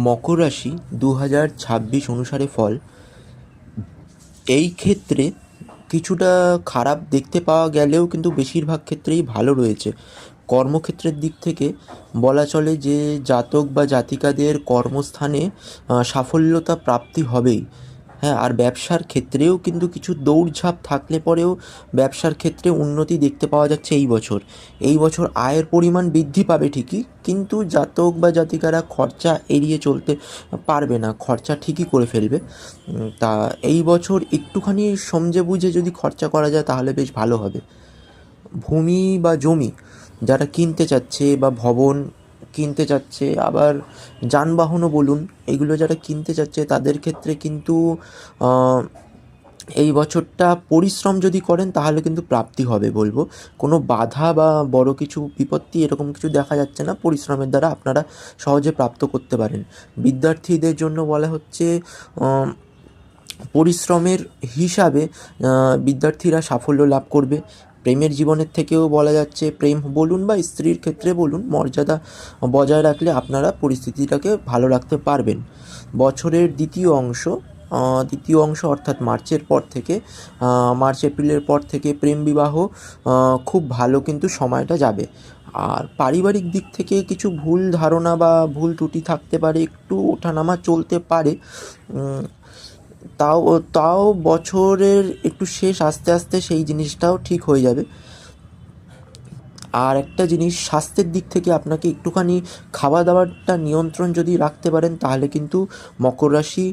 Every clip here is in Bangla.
মকর রাশি 2026 অনুসারে ফল এই ক্ষেত্রে কিছুটা খারাপ দেখতে পাওয়া গেলেও কিন্তু বেশিরভাগ ক্ষেত্রেই ভালো রয়েছে। কর্মক্ষেত্রের দিক থেকে বলা চলে যে জাতক বা জাতিকাদের কর্মস্থানে সাফল্যতা প্রাপ্তি হবেই। হ্যাঁ, আর ব্যবসার ক্ষেত্রেও কিন্তু কিছু দৌড়ঝাঁপ থাকলে পরেও ব্যবসার ক্ষেত্রে উন্নতি দেখতে পাওয়া যাচ্ছে এই বছর। এই বছর আয়ের পরিমাণ বৃদ্ধি পাবে ঠিকই, কিন্তু জাতক বা জাতিকারা খরচা এড়িয়ে চলতে পারবে না, খরচা ঠিকই করে ফেলবে। তা এই বছর একটুখানি সমঝে বুঝে যদি খরচা করা যায় তাহলে বেশ ভালো হবে। ভূমি বা জমি যারা কিনতে চাচ্ছে বা ভবন কিনতে চাচ্ছে, আবার যানবাহনও বলুন, এগুলো যারা কিনতে চাচ্ছে তাদের ক্ষেত্রে কিন্তু এই বছরটা পরিশ্রম যদি করেন তাহলে কিন্তু প্রাপ্তি হবে বলবো। কোনো বাধা বা বড় কিছু বিপত্তি এরকম কিছু দেখা যাচ্ছে না, পরিশ্রমের দ্বারা আপনারা সহজে প্রাপ্ত করতে পারেন। বিদ্যার্থীদের জন্য বলা হচ্ছে পরিশ্রমের হিসাবে বিদ্যার্থীরা সাফল্য লাভ করবে। প্রেমের জীবনের থেকেও বলা যাচ্ছে, প্রেম বলুন বা স্ত্রীর ক্ষেত্রে বলুন, মর্যাদা বজায় রাখলে আপনারা পরিস্থিতিটাকে ভালো রাখতে পারবেন। বছরের দ্বিতীয় অংশ অর্থাৎ মার্চ এপ্রিলের পর থেকে প্রেম বিবাহ খুব ভালো কিন্তু সময়টা যাবে। আর পারিবারিক দিক থেকে কিছু ভুল ধারণা বা ভুল ত্রুটি থাকতে পারে, একটু ওঠানামা চলতে পারে। তাও বছরের একটু শেষ আস্তে আস্তে সেই জিনিসটাও ঠিক হয়ে যাবে। আর একটা জিনিস, স্বাস্থ্যের দিক থেকে আপনাকে একটুখানি খাওয়া দাওয়াটা নিয়ন্ত্রণ যদি রাখতে পারেন তাহলে কিন্তু মকর রাশি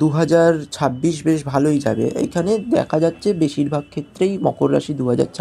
2026 বেশ ভালোই যাবে। এখানে দেখা যাচ্ছে বেশিরভাগ ক্ষেত্রেই মকর রাশি 2026